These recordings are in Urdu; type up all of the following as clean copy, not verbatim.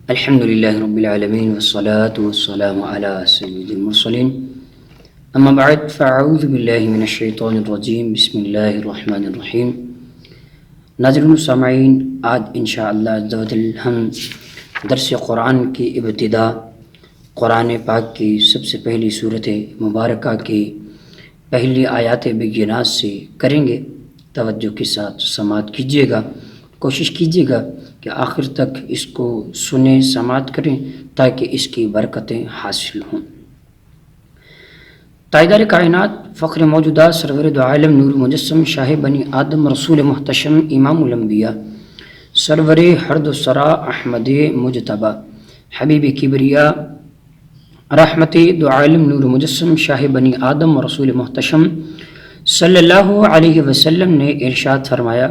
الحمد للہ رب العالمین والصلاة والسلام علی سید المرسلین اما بعد فاعوذ باللہ من الشیطان الرجیم بسم اللہ الرحمن الرحیم۔ ناظرین و سامعین، آج انشاءاللہ عز و جل ہم درس قرآن کی ابتدا قرآن پاک کی سب سے پہلی صورت مبارکہ کی پہلی آیات بینات سے کریں گے۔ توجہ کے ساتھ سماعت کیجیے گا، کوشش کیجیے گا کہ آخر تک اس کو سنیں، سماعت کریں تاکہ اس کی برکتیں حاصل ہوں۔ تاجدار کائنات، فخر موجودات، سرور دو عالم، نور مجسم، شاہ بنی آدم، رسول محتشم، امام الانبیاء، سرور ہرد و سرا، احمد مجتبی، حبیب کبریا، رحمت دو عالم، نور مجسم، شاہ بنی آدم، رسول محتشم صلی اللہ علیہ وسلم نے ارشاد فرمایا،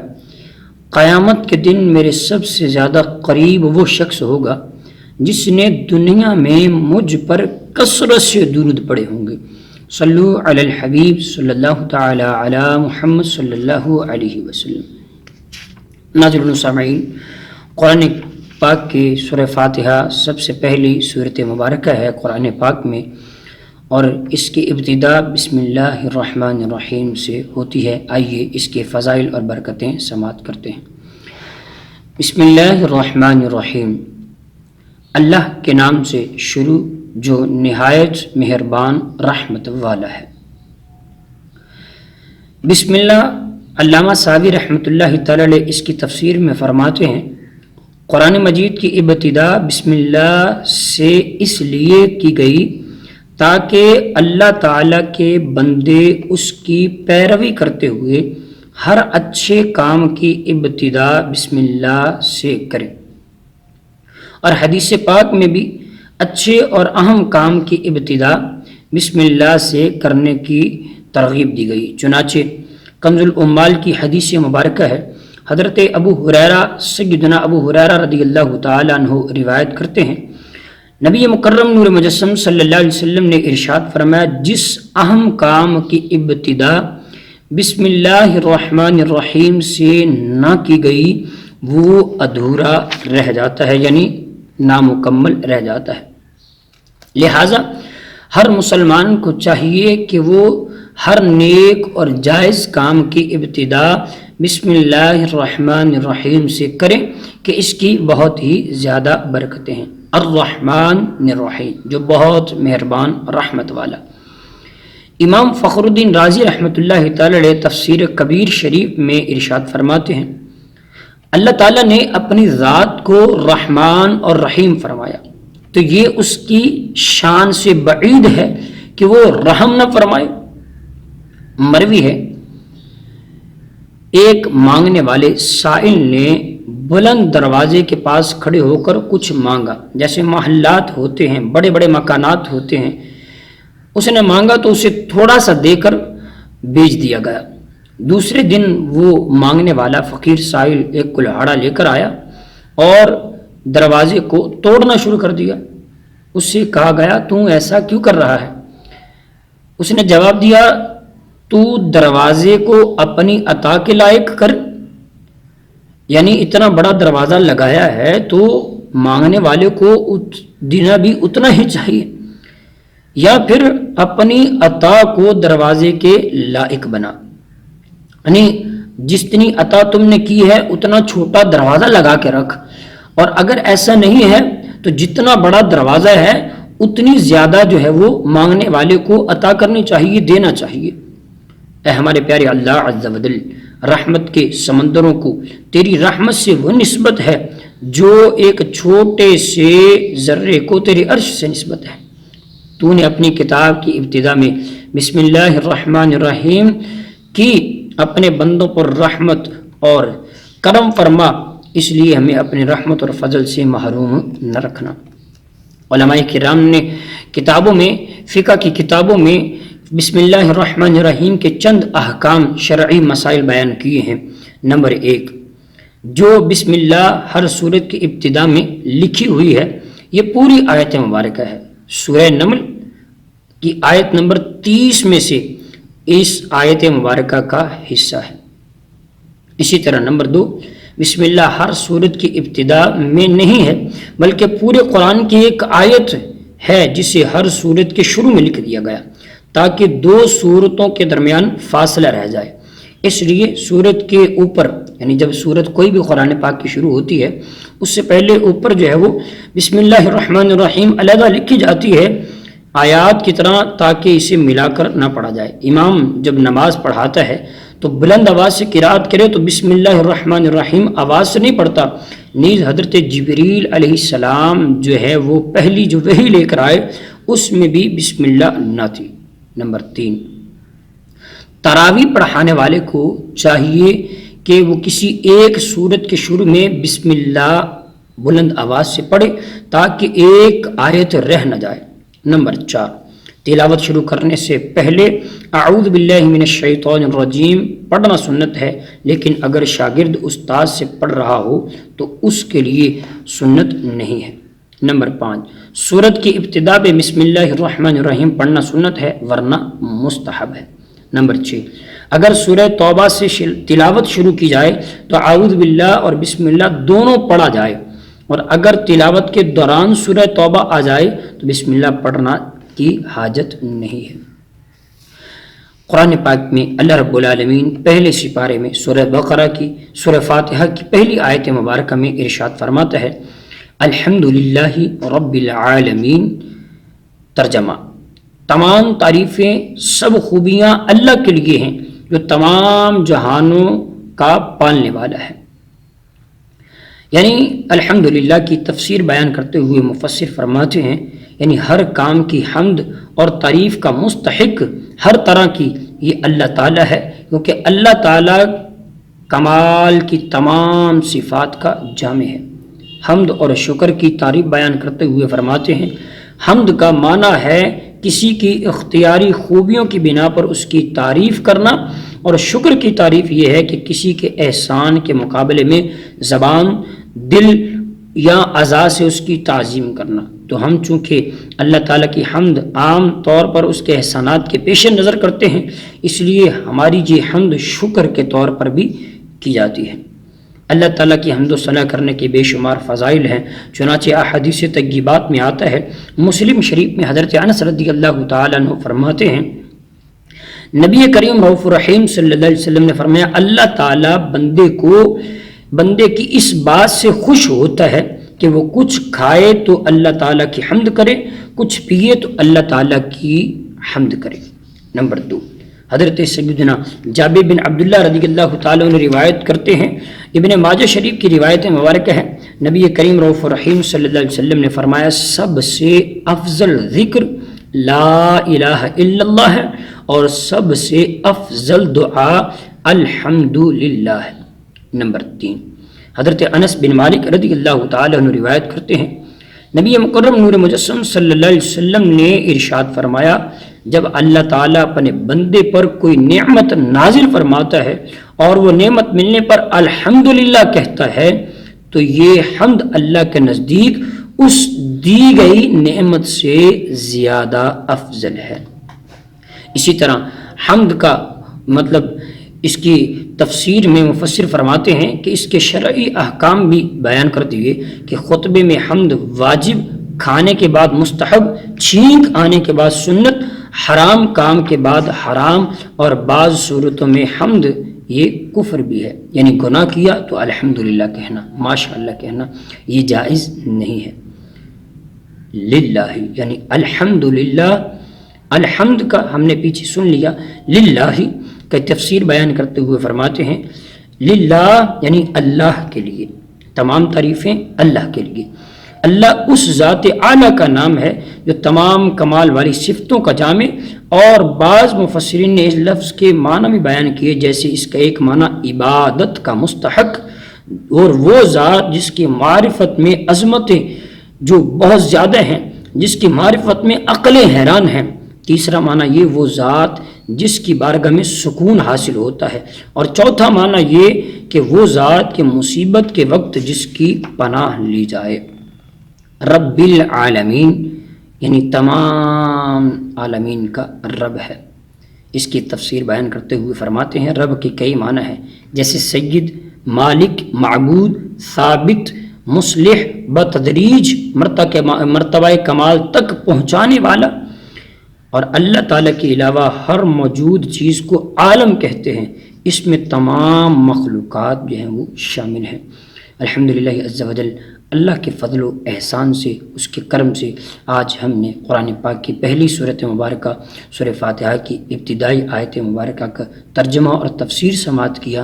قیامت کے دن میرے سب سے زیادہ قریب وہ شخص ہوگا جس نے دنیا میں مجھ پر کثرت سے درود پڑھے ہوں گے۔ صلو علی الحبیب صلی اللہ تعالی علی محمد صلی اللہ علیہ وسلم۔ ناظرین و سامعین، قرآن پاک کی سورہ فاتحہ سب سے پہلی سورت مبارکہ ہے قرآن پاک میں، اور اس کی ابتدا بسم اللہ الرحمن الرحیم سے ہوتی ہے۔ آئیے اس کے فضائل اور برکتیں سماعت کرتے ہیں۔ بسم اللہ الرحمن الرحیم، اللہ کے نام سے شروع جو نہایت مہربان رحمت والا ہے۔ بسم اللہ، علامہ سعدی رحمۃ اللہ تعالی علیہ اس کی تفسیر میں فرماتے ہیں، قرآن مجید کی ابتدا بسم اللہ سے اس لیے کی گئی تاکہ اللہ تعالیٰ کے بندے اس کی پیروی کرتے ہوئے ہر اچھے کام کی ابتدا بسم اللہ سے کریں، اور حدیث پاک میں بھی اچھے اور اہم کام کی ابتدا بسم اللہ سے کرنے کی ترغیب دی گئی۔ چنانچہ کنز العمال کی حدیث مبارکہ ہے، حضرت ابو ہریرہ سیدنا ابو ہریرہ رضی اللہ تعالی عنہ روایت کرتے ہیں، نبی مکرم نور مجسم صلی اللہ علیہ وسلم نے ارشاد فرمایا، جس اہم کام کی ابتدا بسم اللہ الرحمن الرحیم سے نہ کی گئی وہ ادھورا رہ جاتا ہے، یعنی نامکمل رہ جاتا ہے۔ لہٰذا ہر مسلمان کو چاہیے کہ وہ ہر نیک اور جائز کام کی ابتدا بسم اللہ الرحمن الرحیم سے کریں کہ اس کی بہت ہی زیادہ برکتیں ہیں۔ الرحمن الرحیم، جو بہت مہربان رحمت والا۔ امام فخر الدین رازی رحمۃ اللہ تعالی علیہ تفسیر کبیر شریف میں ارشاد فرماتے ہیں، اللہ تعالیٰ نے اپنی ذات کو رحمان اور رحیم فرمایا تو یہ اس کی شان سے بعید ہے کہ وہ رحم نہ فرمائے۔ مروی ہے، ایک مانگنے والے سائل نے بلند دروازے کے پاس کھڑے ہو کر کچھ مانگا، جیسے محلات ہوتے ہیں، بڑے بڑے مکانات ہوتے ہیں، اس نے مانگا تو اسے تھوڑا سا دے کر بیچ دیا گیا۔ دوسرے دن وہ مانگنے والا فقیر سائل ایک کلہاڑا لے کر آیا اور دروازے کو توڑنا شروع کر دیا۔ اس سے کہا گیا، تو ایسا کیوں کر رہا ہے؟ اس نے جواب دیا، تو دروازے کو اپنی عطا کے لائق کر، یعنی اتنا بڑا دروازہ لگایا ہے تو مانگنے والے کو دینا بھی اتنا ہی چاہیے، یا پھر اپنی عطا کو دروازے کے لائق بنا، یعنی جتنی عطا تم نے کی ہے اتنا چھوٹا دروازہ لگا کے رکھ، اور اگر ایسا نہیں ہے تو جتنا بڑا دروازہ ہے اتنی زیادہ جو ہے وہ مانگنے والے کو عطا کرنی چاہیے، دینا چاہیے۔ اے ہمارے پیارے اللہ عز و جل، رحمت کے سمندروں کو تیری رحمت سے وہ نسبت ہے جو ایک چھوٹے سے ذرے کو تیرے عرش سے نسبت ہے۔ تو نے اپنی کتاب کی ابتدا میں بسم اللہ الرحمن الرحیم کی اپنے بندوں پر رحمت اور کرم فرما، اس لیے ہمیں اپنی رحمت اور فضل سے محروم نہ رکھنا۔ علماء کرام نے کتابوں میں، فقہ کی کتابوں میں بسم اللہ الرحمن الرحیم کے چند احکام شرعی مسائل بیان کیے ہیں۔ نمبر 1، جو بسم اللہ ہر سورت کی ابتدا میں لکھی ہوئی ہے یہ پوری آیت مبارکہ ہے، سورہ نمل کی آیت نمبر 30 میں سے اس آیت مبارکہ کا حصہ ہے۔ اسی طرح نمبر 2، بسم اللہ ہر سورت کی ابتدا میں نہیں ہے، بلکہ پورے قرآن کی ایک آیت ہے جسے ہر سورت کے شروع میں لکھ دیا گیا تاکہ دو سورتوں کے درمیان فاصلہ رہ جائے۔ اس لیے سورت کے اوپر، یعنی جب سورت کوئی بھی قرآن پاک کی شروع ہوتی ہے اس سے پہلے اوپر جو ہے وہ بسم اللہ الرحمن الرحیم علیحدہ لکھی جاتی ہے آیات کی طرح، تاکہ اسے ملا کر نہ پڑھا جائے۔ امام جب نماز پڑھاتا ہے تو بلند آواز سے قرات کرے تو بسم اللہ الرحمن الرحیم آواز سے نہیں پڑھتا، نیز حضرت جبریل علیہ السلام جو ہے وہ پہلی جو وحی لے کر آئے اس میں بھی بسم اللہ نہ تھی۔ نمبر 3، تراویح پڑھانے والے کو چاہیے کہ وہ کسی ایک سورت کے شروع میں بسم اللہ بلند آواز سے پڑھے تاکہ ایک آیت رہ نہ جائے۔ نمبر 4، تلاوت شروع کرنے سے پہلے اعوذ باللہ من الشیطان الرجیم پڑھنا سنت ہے، لیکن اگر شاگرد استاد سے پڑھ رہا ہو تو اس کے لیے سنت نہیں ہے۔ نمبر 5، سورت کی ابتدا میں بسم اللہ الرحمن الرحیم پڑھنا سنت ہے ورنہ مستحب ہے۔ نمبر 6، اگر سورہ توبہ سے تلاوت شروع کی جائے تو اعوذ باللہ اور بسم اللہ دونوں پڑھا جائے، اور اگر تلاوت کے دوران سورہ توبہ آ جائے تو بسم اللہ پڑھنا کی حاجت نہیں ہے۔ قرآن پاک میں اللہ رب العالمین پہلے سپارے میں سورہ بقرہ کی سورہ فاتحہ کی پہلی آیت مبارکہ میں ارشاد فرماتا ہے الحمدللہ رب العالمین۔ ترجمہ، تمام تعریفیں سب خوبیاں اللہ کے لیے ہیں جو تمام جہانوں کا پالنے والا ہے۔ یعنی الحمدللہ کی تفسیر بیان کرتے ہوئے مفسر فرماتے ہیں یعنی ہر کام کی حمد اور تعریف کا مستحق ہر طرح کی یہ اللہ تعالیٰ ہے، کیونکہ اللہ تعالیٰ کمال کی تمام صفات کا جامع ہے۔ حمد اور شکر کی تعریف بیان کرتے ہوئے فرماتے ہیں حمد کا معنی ہے کسی کی اختیاری خوبیوں کی بنا پر اس کی تعریف کرنا، اور شکر کی تعریف یہ ہے کہ کسی کے احسان کے مقابلے میں زبان، دل یا اعضاء سے اس کی تعظیم کرنا۔ تو ہم چونکہ اللہ تعالیٰ کی حمد عام طور پر اس کے احسانات کے پیش نظر کرتے ہیں، اس لیے ہماری یہ حمد شکر کے طور پر بھی کی جاتی ہے۔ اللہ تعالیٰ کی حمد و ثنا کرنے کے بے شمار فضائل ہیں، چنانچہ احادیث طیبات میں آتا ہے۔ مسلم شریف میں حضرت انس رضی اللہ تعالیٰ عنہ فرماتے ہیں نبی کریم رؤوف الرحیم صلی اللہ علیہ وسلم نے فرمایا اللہ تعالیٰ بندے کی اس بات سے خوش ہوتا ہے کہ وہ کچھ کھائے تو اللہ تعالیٰ کی حمد کرے، کچھ پیے تو اللہ تعالیٰ کی حمد کرے۔ نمبر 2، حضرت سیدنا جابر بن عبداللہ رضی اللہ تعالیٰ عنہ روایت کرتے ہیں، ابن ماجہ شریف کی روایت مبارکہ ہے، نبی کریم رؤوف الرحیم صلی اللہ علیہ وسلم نے فرمایا سب سے افضل ذکر لا الہ الا اللہ ہے، اور سب سے افضل دعا الحمدللہ ہے۔ نمبر 3، حضرت انس بن مالک رضی اللہ تعالیٰ عنہ روایت کرتے ہیں نبی مکرم نور مجسم صلی اللہ علیہ وسلم نے ارشاد فرمایا جب اللہ تعالیٰ اپنے بندے پر کوئی نعمت نازل فرماتا ہے اور وہ نعمت ملنے پر الحمدللہ کہتا ہے تو یہ حمد اللہ کے نزدیک اس دی گئی نعمت سے زیادہ افضل ہے۔ اسی طرح حمد کا مطلب اس کی تفسیر میں مفسر فرماتے ہیں کہ اس کے شرعی احکام بھی بیان کر دیے کہ خطبے میں حمد واجب، کھانے کے بعد مستحب، چھینک آنے کے بعد سنت، حرام کام کے بعد حرام، اور بعض صورتوں میں حمد یہ کفر بھی ہے، یعنی گناہ کیا تو الحمدللہ کہنا، ماشاءاللہ کہنا یہ جائز نہیں ہے۔ للہ یعنی الحمدللہ، الحمد کا ہم نے پیچھے سن لیا، للہ کا تفسیر بیان کرتے ہوئے فرماتے ہیں للہ یعنی اللہ کے لیے، تمام تعریفیں اللہ کے لیے۔ اللہ اس ذات اعلیٰ کا نام ہے جو تمام کمال والی صفتوں کا جامع، اور بعض مفسرین نے اس لفظ کے معنی بھی بیان کیے، جیسے اس کا ایک معنی عبادت کا مستحق، اور وہ ذات جس کی معرفت میں عظمتیں جو بہت زیادہ ہیں، جس کی معرفت میں عقلیں حیران ہیں۔ تیسرا معنی یہ وہ ذات جس کی بارگاہ میں سکون حاصل ہوتا ہے، اور چوتھا معنی یہ کہ وہ ذات کے مصیبت کے وقت جس کی پناہ لی جائے۔ رب العالمین یعنی تمام عالمین کا رب ہے۔ اس کی تفسیر بیان کرتے ہوئے فرماتے ہیں رب کے کئی معنی ہیں، جیسے سید، مالک، معبود، ثابت، مصلح، بتدریج مرتبہ کمال تک پہنچانے والا، اور اللہ تعالیٰ کے علاوہ ہر موجود چیز کو عالم کہتے ہیں، اس میں تمام مخلوقات جو ہیں وہ شامل ہیں۔ الحمدللہ عز و جل، اللہ کے فضل و احسان سے، اس کے کرم سے آج ہم نے قرآن پاک کی پہلی سورۃ مبارکہ سورہ فاتحہ کی ابتدائی آیت مبارکہ کا ترجمہ اور تفسیر سماعت کیا۔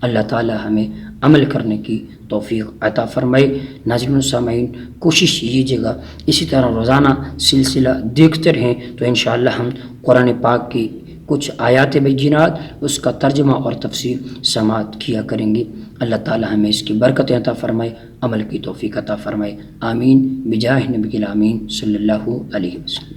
اللہ تعالی ہمیں عمل کرنے کی توفیق عطا فرمائے۔ ناظرین و سامعین، کوشش کیجیے گا اسی طرح روزانہ سلسلہ دیکھتے رہیں تو انشاءاللہ ہم قرآن پاک کی کچھ آیات بینات اس کا ترجمہ اور تفسیر سماعت کیا کریں گے۔ اللہ تعالی ہمیں اس کی برکت عطا فرمائے، عمل کی توفیق عطا فرمائے۔ آمین بجاہ نبی الامین صلی اللہ علیہ وسلم۔